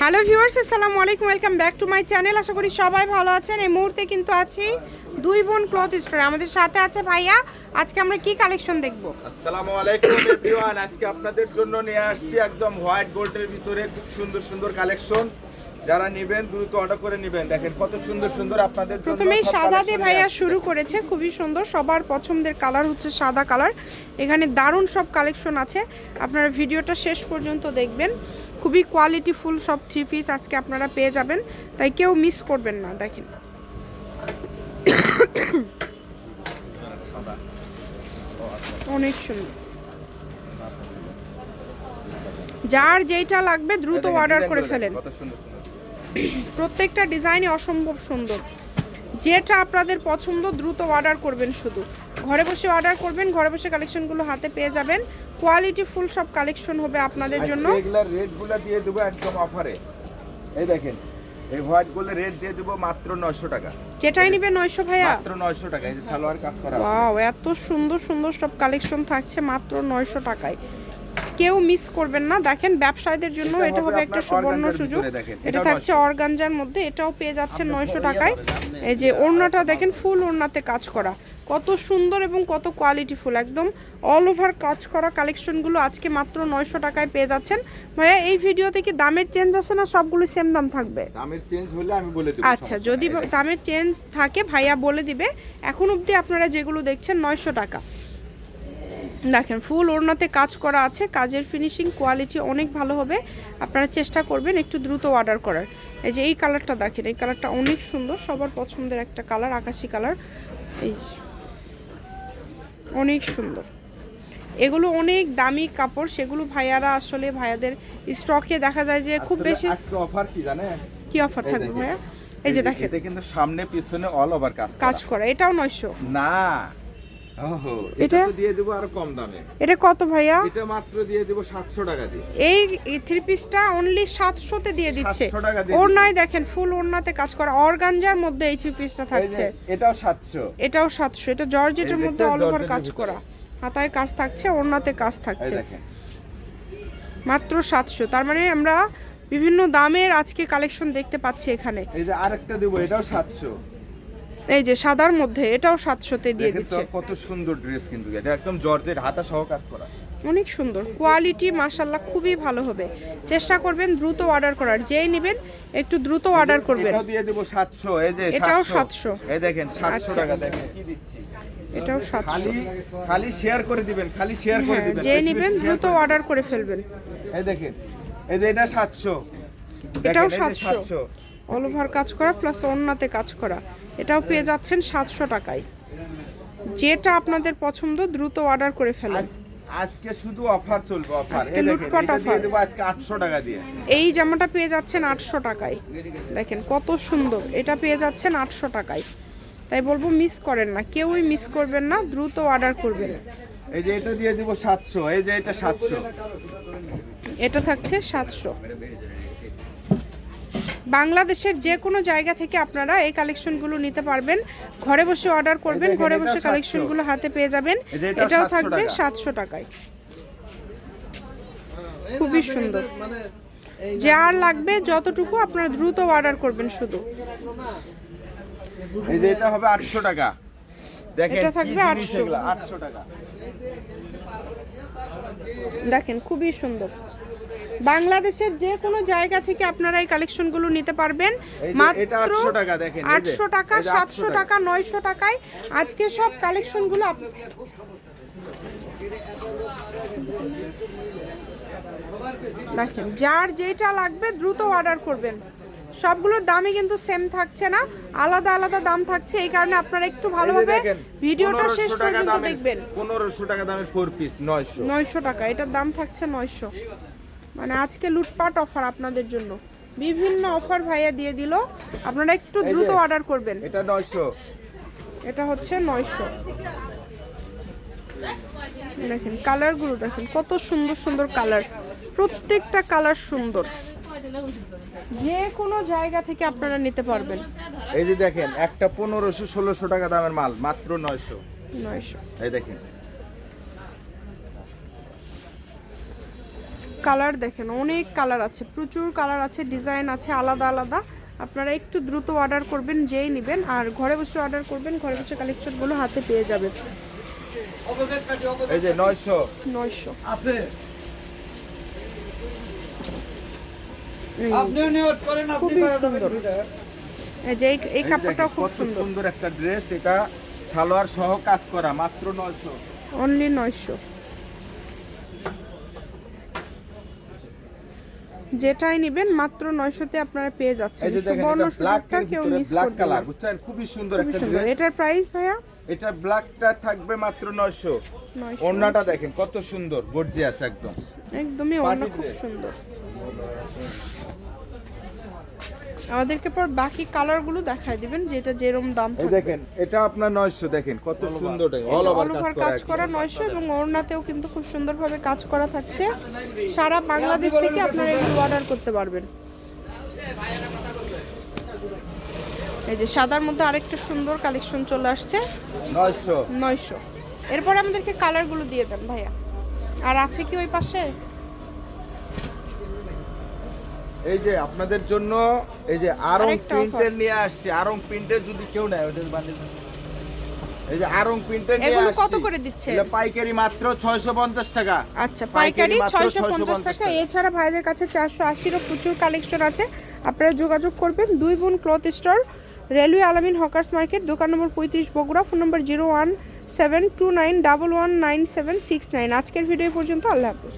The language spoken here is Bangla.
হ্যালো ভিউয়ার্স, আসসালামু আলাইকুম, welcome back to my channel. আশা করি সবাই ভালো আছেন। এই মুহূর্তে কিন্তু আছি দুই বোন ক্লথ স্টোরে। আমাদের সাথে আছে ভাইয়া। আজকে আমরা কি কালেকশন দেখব? আসসালামু আলাইকুম এভরিওয়ান। আজকে আপনাদের জন্য নিয়ে আসছি একদম হোয়াইট গোল্ডের ভিতরে খুব সুন্দর সুন্দর কালেকশন। যারা নেবেন দ্রুত অর্ডার করে নেবেন। দেখেন কত সুন্দর সুন্দর আপনাদের জন্য। প্রথমেই সাদা দিয়ে ভাইয়া শুরু করেছে, খুবই সুন্দর। সবার পছন্দের কালার হচ্ছে সাদা কালার। এখানে দারুণ সব কালেকশন আছে, আপনারা ভিডিওটা শেষ পর্যন্ত দেখবেন। খুবই কোয়ালিটিফুল সব থ্রি পিস আজকে আপনারা পেয়ে যাবেন, তাই কেউ মিস করবেন না। দেখেন অনেক সুন্দর। যার যেটা লাগবে দ্রুত অর্ডার করে ফেলেন। প্রত্যেকটা ডিজাইনই অসম্ভব সুন্দর। যেটা আপনাদের পছন্দ দ্রুত অর্ডার করবেন। শুধু ঘরে বসে অর্ডার করবেন, ঘরে বসে কালেকশনগুলো হাতে পেয়ে যাবেন। কোয়ালিটি ফুল সব কালেকশন হবে আপনাদের জন্য। এগুলা রেটগুলো দিয়ে দেব একদম অফারে। এই দেখেন এই হোয়াইট গোল্ডের রেট দিয়ে দেব মাত্র 900 টাকা। যেটাই নেবে 900 ভাইয়া, মাত্র 900 টাকা। এই যে সালোয়ার কাজ করা আছে। ওয়াও, এত সুন্দর সুন্দর সব কালেকশন থাকছে মাত্র 900 টাকায়। কেউ মিস করবেন না। দেখেন ব্যবসায়ীদের জন্য এটা হবে একটা সুবর্ণ সুযোগ। এটা থাকছে অর্গানজার মধ্যে, এটাও পেয়ে যাচ্ছেন 900 টাকায়। এই যে ওড়নাটা দেখেন, ফুল ওড়নাতে কাজ করা, কত সুন্দর এবং কত কোয়ালিটিফুল। একদম অল ওভার কাজ করা কালেকশনগুলো আজকে মাত্র 900 টাকায় পেয়ে যাচ্ছেন। ভাইয়া এই ভিডিওতে কি দামের চেঞ্জ আছে না সবগুলো সেম দাম থাকবে? দামের চেঞ্জ হলে আমি বলে দেব। আচ্ছা, যদি দামের চেঞ্জ থাকে ভাইয়া বলে দিবে। এখন অবধি আপনারা যেগুলো দেখছেন 900 টাকা। দেখেন ফুল ওড়নাতে কাজ করা আছে, কাজের ফিনিশিং কোয়ালিটি অনেক ভালো হবে। আপনারা চেষ্টা করবেন একটু দ্রুত অর্ডার করার। এই যে এই কালারটা দেখেন, এই কালারটা অনেক সুন্দর, সবার পছন্দের একটা কালার, আকাশি কালার। এই অনেক সুন্দর। এগুলো অনেক দামি কাপড়, সেগুলো ভাইয়ারা আসলে ভাইয়াদের স্টকে দেখা যায় যে খুব বেশি। আজকে অফার কি জানেন? কি অফার থাকবে ভাইয়া? এই যে দেখেন, এটা কিন্তু সামনে পিছনে অল ওভার কাজ করা। এটাও 900 না। ওহো, এটা তো দিয়ে দেব আরো কম দামে। এটা কত ভাইয়া? এটা মাত্র দিয়ে দেব 700 টাকা দিয়ে। এই থ্রি পিসটা অনলি 700 তে দিয়ে দিচ্ছে। 700 টাকা দিয়ে। ওড়নায় দেখেন ফুল ওড়নাতে কাজ করা, অর্গানজার মধ্যে এই থ্রি পিসটা থাকছে। এটাও 700। এটাও 700। এটা জর্জেটের মধ্যে অল ওভার কাজ করা, হাতায় কাজ থাকছে, ওড়নাতে কাজ থাকছে। মাত্র 700। তার মানে আমরা বিভিন্ন দামের আজকে কালেকশন দেখতে পাচ্ছি এখানে। এই যে আরেকটা দেব, এটাও 700। এই যে সাদার মধ্যে, এটাও 700 তে দিয়ে দিচ্ছে। কত সুন্দর ড্রেস, কিন্তু এটা একদম জর্জেট হাতা সহ কাজ করা, অনেক সুন্দর কোয়ালিটি, মাশাআল্লাহ খুবই ভালো হবে। চেষ্টা করবেন দ্রুত অর্ডার করার। যেই নেবেন একটু দ্রুত অর্ডার করবেন। এটাও দিয়ে দেব 700। এই যে এটাও 700। এই দেখেন 700 টাকা। দেখেন কি দিচ্ছি, এটাও 700। খালি শেয়ার করে দিবেন, খালি শেয়ার করে দিবেন। যেই নেবেন দ্রুত অর্ডার করে ফেলবেন। এই দেখেন, এই যে এটা 700। এটাও 700। অল ওভার কাজ করা প্লাস ওড়নাতে কাজ করা। এটাও পেয়ে যাচ্ছেন 700 টাকায়। যেটা আপনাদের পছন্দ দ্রুত অর্ডার করে ফেলেন। আজকে শুধু অফার চলবে, অফার। আজকে লুটপাট অফার দেব আজকে 800 টাকা দিয়ে। এই জামাটা পেয়ে যাচ্ছেন 800 টাকায়। দেখেন কত সুন্দর, এটা পেয়ে যাচ্ছেন 800 টাকায়। তাই বলবো মিস করেন না, কেউই মিস করবেন না, দ্রুত অর্ডার করবেন। এই যে এটা দিয়ে দেব 700। এই যে এটা 700। এটা থাকছে 700। বাংলাদেশের যে কোনো জায়গা থেকে আপনারা এই কালেকশনগুলো নিতে পারবেন। ঘরে বসে অর্ডার করবেন, ঘরে বসে কালেকশনগুলো হাতে পেয়ে যাবেন। এটাও থাকবে 700 টাকায়। খুবই সুন্দর। যার লাগবে যতটুকু আপনারা দ্রুত অর্ডার করবেন শুধু। এই যে এটা হবে 800 টাকা। দেখেন এটা থাকবে 800 টাকা। দেখেন খুবই সুন্দর। বাংলাদেশের যে কোনো জায়গা থেকে আপনারা এই কালেকশনগুলো নিতে পারবেন মাত্র 800 টাকা। দেখেন 800 টাকা, 700 টাকা, 900 টাকায় আজকে সব কালেকশনগুলো। দেখেন যার যেটা লাগবে দ্রুত অর্ডার করবেন। সবগুলোর দামই কিন্তু সেম থাকছে না, আলাদা আলাদা দাম থাকছে। এই কারণে আপনারা একটু ভালোভাবে ভিডিওটা শেষ পর্যন্ত দেখবেন। 1500 টাকা দামের 4 পিস 900 টাকা। এটার দাম থাকছে 900। মানে আজকে লুটপাট অফার আপনাদের জন্য, বিভিন্ন অফার ভাইয়া দিয়ে দিল। আপনারা একটু দ্রুত অর্ডার করবেন। এটা 900। এটা হচ্ছে 900। দেখেন কালারগুলো, দেখেন কত সুন্দর সুন্দর কালার, প্রত্যেকটা কালার সুন্দর। যে কোনো জায়গা থেকে আপনারা নিতে পারবেন। এই যে দেখেন একটা 1500-1600 টাকা দামের মাল মাত্র 900। এই দেখেন কালার দেখেন, অনেক কালার আছে, প্রচুর কালার আছে, ডিজাইন আছে আলাদা আলাদা। আপনারা একটু দ্রুত অর্ডার করবেন, যেই নেবেন, আর ঘরে বসে অর্ডার করবেন, ঘরে বসে কালেকশনগুলো হাতে পেয়ে যাবেন। এই যে 900 আছে। এই আপনি নিয়ত করেন, আপনি খুবই করে দেবেন সুন্দর। এটা। এই যে এই কাপড়টাও খুব কত সুন্দর, সুন্দর একটা ড্রেস, এটা সালোয়ার সহ কাজ করা, মাত্র 900। অনলি 900। যেটাই নেবেন মাত্র 900 তে আপনারা পেয়ে যাচ্ছেন। এই যে দেখেন, সুবর্ণ এটা ব্ল্যাক সুযোগটা কেউ মিস ব্ল্যাক করবেন কালার, না। বুঝছেন? খুবই সুন্দর খুবই একটা সুন্দর। ড্রেস। এটার প্রাইস ভাইয়া এটা ব্ল্যাকটা থাকবে মাত্র 900। 900। ওড়নাটা দেখেন কত সুন্দর, গর্জিয়াস একদম। একদমই অন্য Party খুব dress। সুন্দর। আমাদেরকে পর বাকি কালারগুলো দেখায় দিবেন, যেটা যেরকম দাম এই থাকবে। দেখেন, এটা আপনার 900, দেখেন কত সুন্দর, অল ওভার অল কাজ ওভার করা কাজ একদম। করা 900, এবং ওড়নাতেও কিন্তু খুব সুন্দরভাবে কাজ করা থাকছে। সারা বাংলাদেশ থেকে আপনারা এগুলো অর্ডার করতে পারবেন। এই যে সাদার মধ্যে আরেকটা সুন্দর কালেকশন চলে আসছে, 900। এরপর আমাদেরকে কালারগুলো দিয়ে দেন ভাইয়া। আর আছে কি ওই পাশে? এই যে আপনাদের জন্য এই যে আরং আরেকটা প্রিন্টের নিয়ে আসছি, আরং প্রিন্টের যদি কেউ নেয় ওদের বান্ডিল। এই যে আরং প্রিন্টের নিয়ে এগুলো আসছি, কত করে দিচ্ছে? এগুলো পাইকারি মাত্র 650 টাকা। আচ্ছা, পাইকারি মাত্র 650 টাকা। এছাড়া ভাইদের কাছে 480-এরও প্রচুর কালেকশন আছে, আপনারা যোগাযোগ করবেন। 2 বোন ক্লথ স্টোর, রেলওয়ে আলামিন হকার্স মার্কেট, দোকান নম্বর 35 বগুড়া, ফোন নম্বর 01729119769। আজকের ভিডিও পর্যন্ত, আল্লাহ হাফেজ।